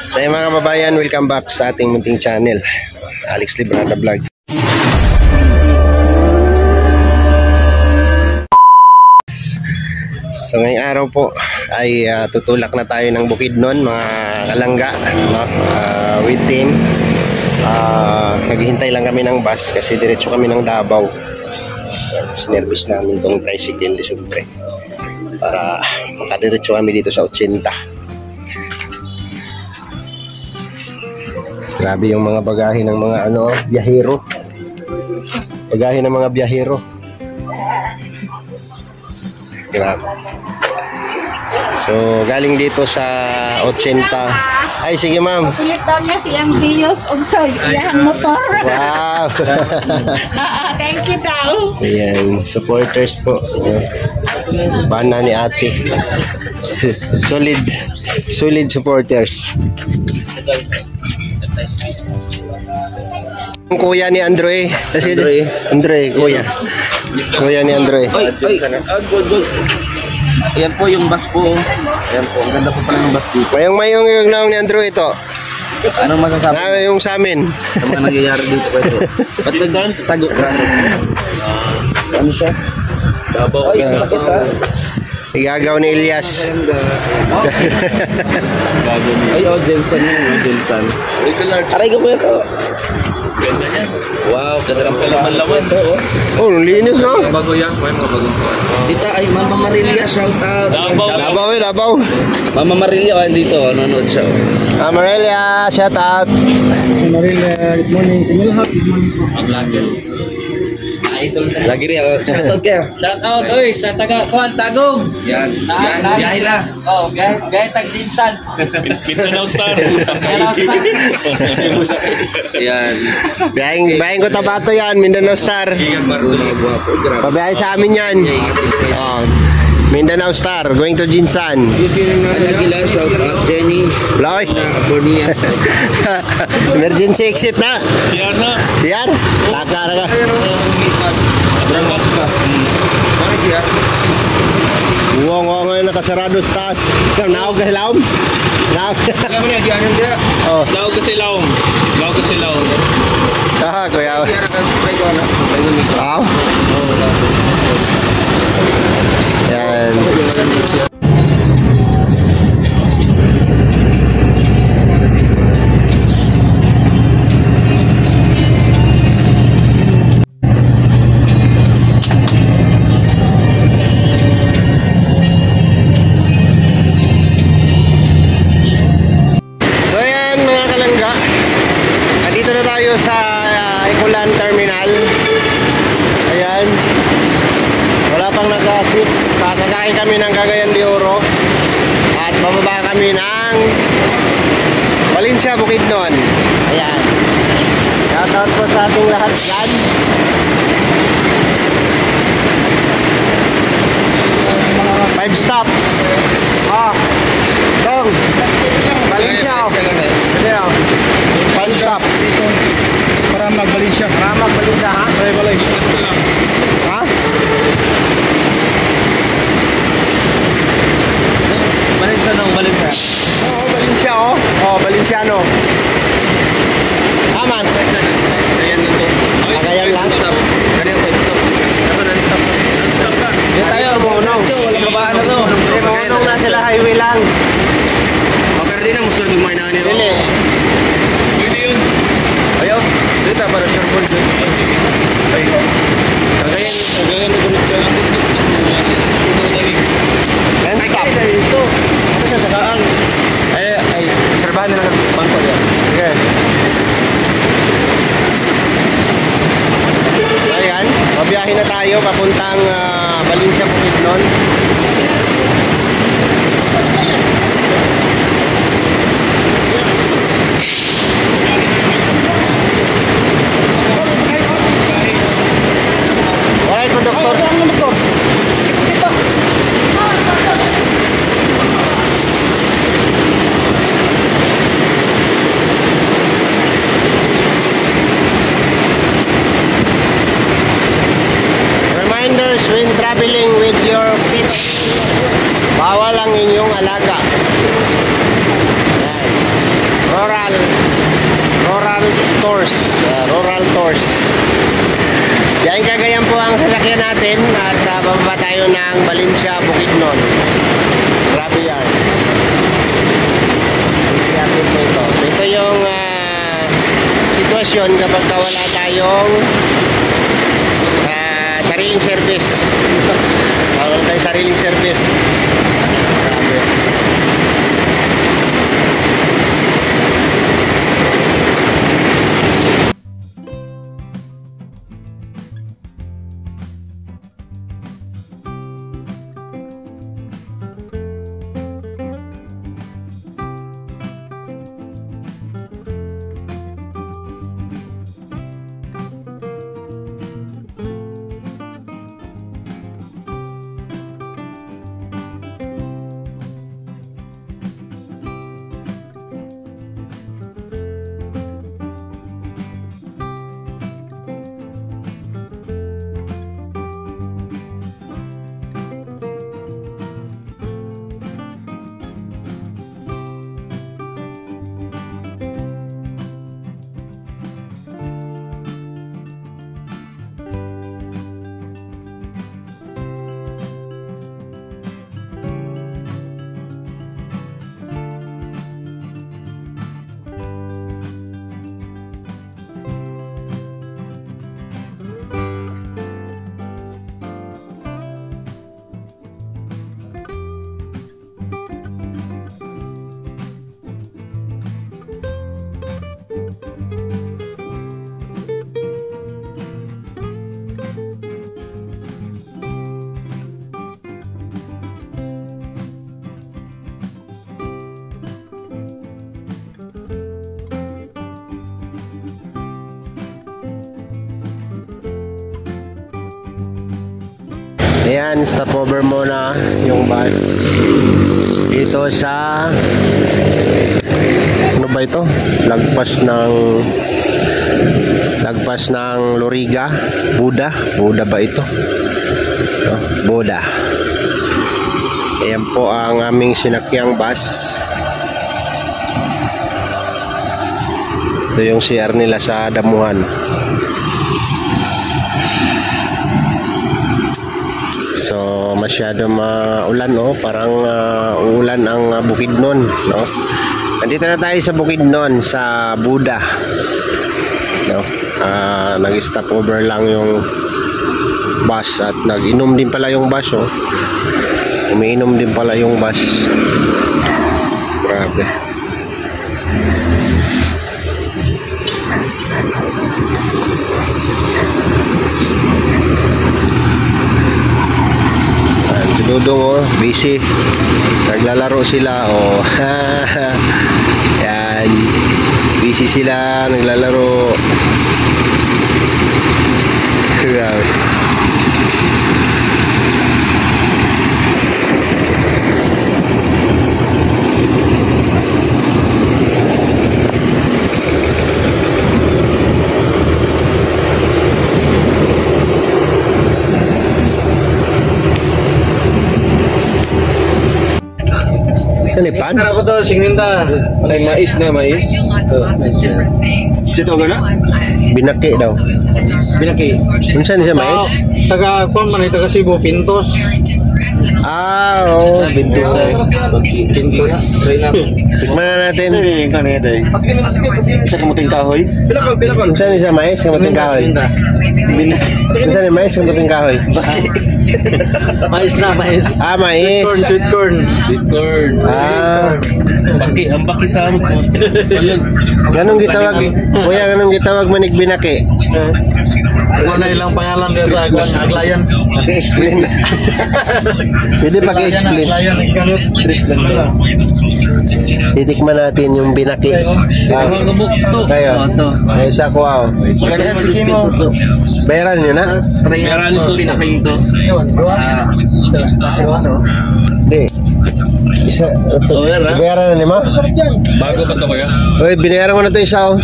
So mga kababayan, welcome back sa ating munting channel, Alex Librada Vlogs. So ngayong araw po ay tutulak na tayo ng Bukidnon, mga kalangga, with team. Naghihintay lang kami ng bus kasi diretso kami ng Davao. Sinervice namin tong tricycle de Sumbre para makadiretso kami dito sa 80. Grabe yung mga bagahe ng mga biyahero. Bagahe ng mga biyahero. Grabe. So, galing dito sa 80. Ay, sige ma'am. Pilit daw niya siyang Bios og iyang motor. Wow. Thank you daw. Ayan, supporters po. Bana ni ate. Solid supporters. Ang kuya ni Androy. Kasi Androy, kuya. Kuya ni Androy. Good. Ayan po yung bus po. Ayan po, ang ganda po pala ng bus dito. Mayong yung naong ni Androy ito. Anong masasabi? Yung sa amin. Sa mga nangyayari dito po ito. Ba't nagtago? Ano siya? Davao. Ay, sakit ha? Igagaw ni Elias. Ay, Jensen yun. Jensen. Aray ko po ito. Ganda niya. Wow, ganda ng palaman-laman. Oh, linis no? Bago yan. Dita ay Mama Marilia, shout out. Davao. Mama Marilia, dito. Nanonood siya. Mama Marilia, shout out. Mama Marilia, good morning sa inyo lahat. Good morning po. Ang vlogger. Lagi rin, shout out kayo. Shout out, oy, sa Tagum. Yan, biyahe na. Oh, biyahe tag-Jinsan. Mindanao Star. Yan. Biyahing ko Tabato yan, Mindanao Star. Pabiyahe sa amin yan. Oh, Mindanao Star, going to Jinsan. Aguilar, shout out. Jenny. Loy. Bornia. Emergency exit na. Siya na. Diyan? Taka. Drangbox ka. Bakit siya? Uwang ngayon nakasarado sa taas. Ikaw, naog ka hilaom? Naog. Alam mo niya, di anong dia. Oh. Laog kasi laong. Kuya. Siya ka, try ko na. Try ko nito. Yan. Sa Ikulan Terminal. Ayan. Wala pang nag-assist. Sasakay kami ng Cagayan de Oro at bababa kami ng Valencia, Bukidnon. Ayan. Shoutout po sa ating lahat dyan. Five stop. Tong Valencia. Ayan. Five stop. Para mag-Valencia. Ha? Balay. Ha? Valencia nung Valencia. Oo, Valencia Valenciano. Tama. Ayan lang to. Kagayan lang. Stop. Kanyang 5 stop. Ako non-stop. Non-stop ka. Yan tayo. Walang babaan na to. Maunong na sila, highway lang. Okay rin na. Musta yung mga inaani. Dili. Pwede yun. Ayaw. Dito para sure ball. Kagayan na gulit siya. And stop. Ito. Ito siya sakaan. Ay, serbahan nila ng bangko yan. Sige. Ayan, mabiyahe na tayo papuntang Valencia, Bukidnon. Alright po, Doktor. When traveling with your pet, bawal ang inyong alaga. Ayan. bababa tayo ng Valencia, Bukidnon. Grabe yan. Natin po ito. Ito yung sitwasyon kapag wala tayong sariling service. Wala tayong sariling service. Grabe. Ayan, stopover muna yung bus dito sa ano ba ito? Lagpas ng Loriga, Buda ba ito? Buda. Ayan po ang aming sinakyang bus. Ito yung CR nila sa Damuhan. So masyado maulan, no? Parang uulan ang Bukidnon, no? Nandito na tayo sa Bukidnon, sa Buda, no? Nag-stop over lang yung bus at nag-inom din pala yung bus, oh. Umiinom din pala yung bus. Grabe. Dudong, oh, busy. Naglalaro sila, oh. Yan. Busy sila, naglalaro. Grabe. Ano yung pan? Ano to? Singninda. Ay, mais na, mais. Sito ka na? Binaki daw. Binaki. Saan siya mais? Taga, kung man, taga Cebu, Pintos. Oo. Pintos. Pintos. Tikman na natin. Saan ka na ito eh? Sa kamuting kahoy? Saan siya mais? Kamuting kahoy. Saan yung mais? Kamuting kahoy. Mais na, mais. Ah, mais. Sweet corn. Sweet corn. Baki, ang baki sa amo ko. Ganong gitawag, kuya, ganong gitawag manig binaki. Ano na ilang pangalan niya sa Aglayan? Paki-explain. Pwede paki-explain. Aglayan, ikanot. Titikman natin yung binaki. Kayo. May isa ko, oh. Bayaran nyo na? Meron ito, pinaking to. Hindi. Isa, bayaran na ni ma? Bago pa to kuya? Uy, binayaran ko na ito isa, oh.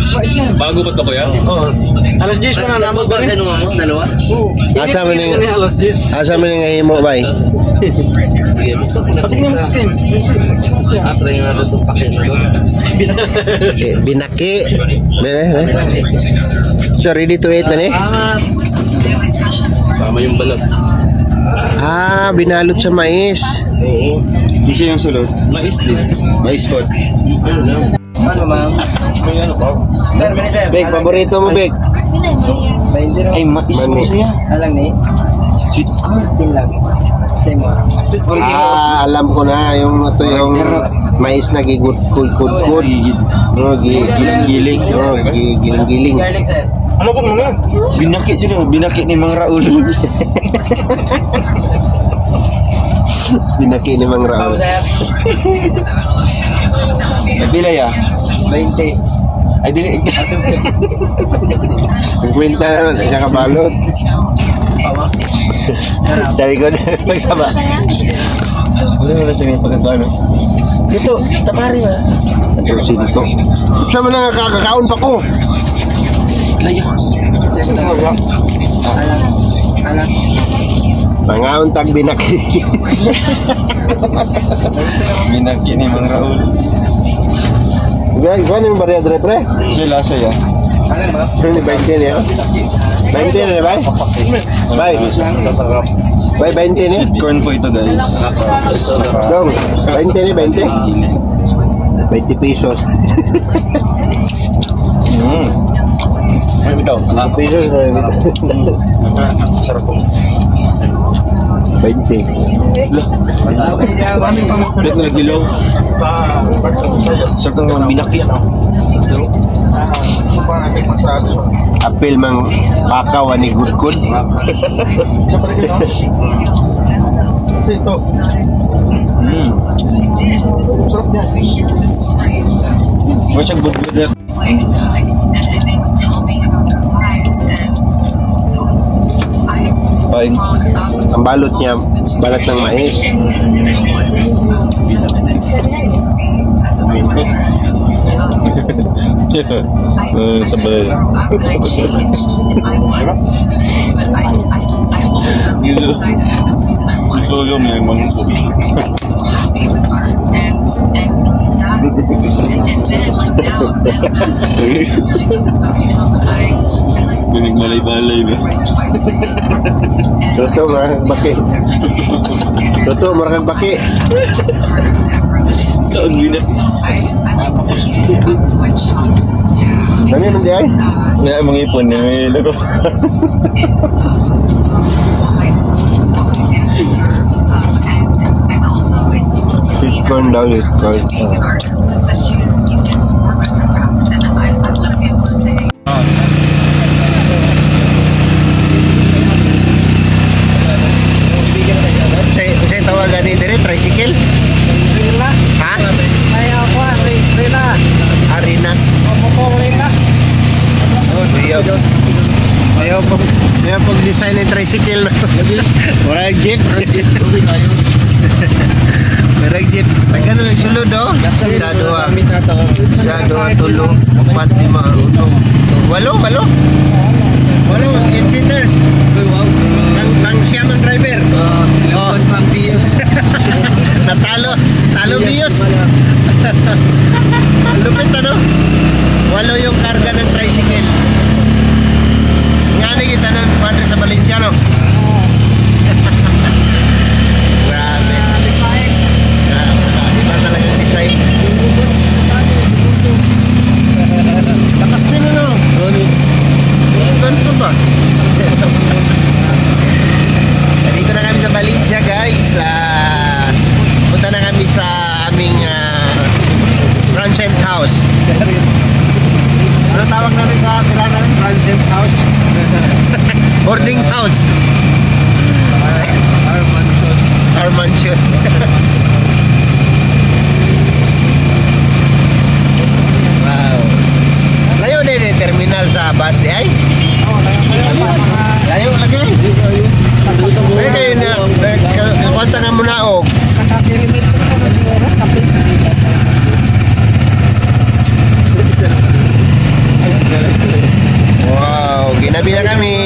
Bago pa to kuya? Alas 10 pa na, nabot ba rin mo? Dalawa? Asa mo ning Alas 10. asa mo ning himo bay? Pati yung skin. Atry nga na itong pakin na doon. Binaki. So ready to eat na ni? Sama yung balat. Ah, binalot sa mais. Oo. Hindi siya yung sulot. Mais din. Mais pot. Ano ma'am? May ano pa? Sir, sir. Bek, paborito mo, Bek? Ay, mais po Mani. siya. Alang ni? Sweet corn. Sinlag. Same mo. Sweet corn. Ah, alam ko na yung ito yung mais na gigud-kud-kud. Oh, giling-giling. Oh, giling-giling. Garlic, sir. Ano ko mga? Binakit yun. Binakit ni Mang Raul. Binaki ni Mang Pao, Raul. sir. Nabila ya? 20. Ay, dili. 50 naman, nakabalot. Pawa. Sabi ko na, magkaba. Wala na siya yung pagkakano. Ito, tapari ha. Ito, sinto. Siya mo na kakakaon pa ko. Layo. Alang. Pangaon tag binaki. Binakit ni Mang Raul. Gano'n yung bariya dre pre? Sila siya ya. Alang ba? Ini 20 niya. 20 na ba? Bye. Bye 20 niya. Sweet corn po ito guys. Dong, 20 ni 20. 20 pesos. Ay, ito. 20 pesos. Sarap po. 20. Ulit na nagdilaw. Sarap ng mga binakit. Apil mang pakaw ni gudkud. Sarap niya. Wala siyang good. Pain. Ang balot niya, balat ng mais. Sabay. Gusto ko yung mangko. Binig malay-balay ba? Toto, marakang baki. Toto, marakang baki. Saan binas? Dami man di ay? Nga, mga ipon niya. May lago. Sweet corn daw, sweet corn. Kasi tawagan ni dire tricycle. Ha? Ayaw ko, Rina. Arena. Motor Rina. Ayaw pag design ng tricycle. Murag jeep. Murag jeep. Nagano yung sulod oh. Sa dua tulo. 4, 5, 6. Walo. 8 seaters. Nang siya ang driver. Oh, pang bios. Talo bios. Lupit ano? Walo yung karga ng tricycle. Nga na kita ng padre sa Valenciano. Grabe. Iba talagang design. Takas din ano? Ganito ba? Dito na kami sa Valencia guys. Punta na kami sa aming transient house. Ano tawag namin sa kailangan? Transient house? Boarding house. Our mansion. Wow. Layo din yung terminal sa bus di ay? Layo lagi? Pwede kayo na kwansa na muna o wow, ginabi na kami.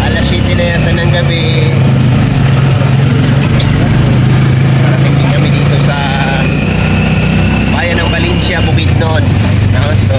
Alas 7 na yata ng gabi. Narating kami dito sa bayan ng Valencia, Bukidnon. So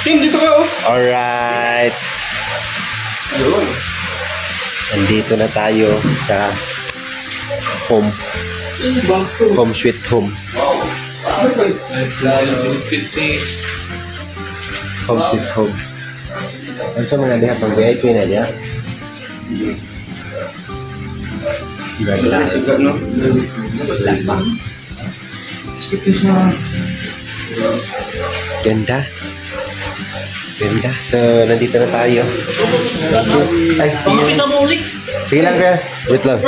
Tim, dito ka, oh. Alright. Nandito na tayo sa home. Home sweet home. Home sweet home. Ano sa mga diha? Pang VIP na diha? Ganda. Ganda. So, nandito na tayo. Ay, sige. Sige lang kaya. Wait lang.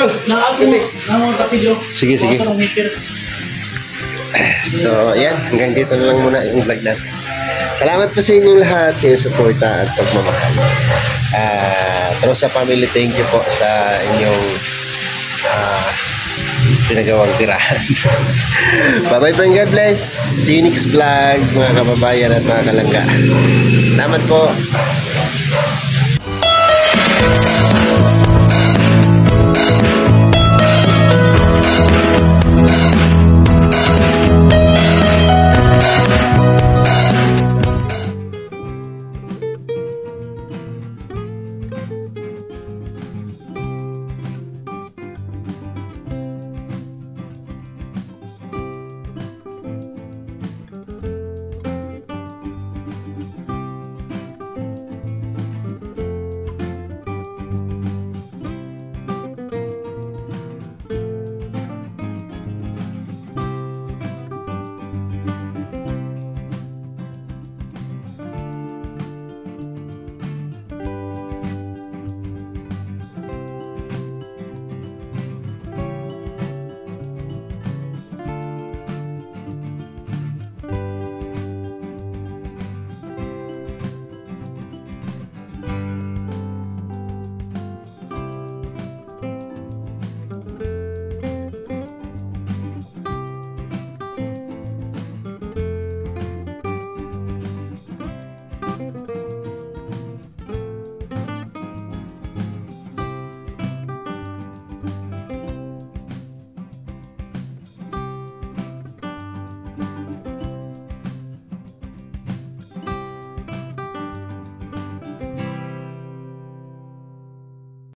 Sige, sige. So, ayan. Hanggang dito na lang muna yung vlog natin. Salamat po sa inyong lahat sa inyong suporta at pagmamahal. Trosa Family, thank you po sa inyong pinagawang tirahan. Bye-bye po and God bless. See you next vlog, mga kababayan at mga kalangga. Salamat po.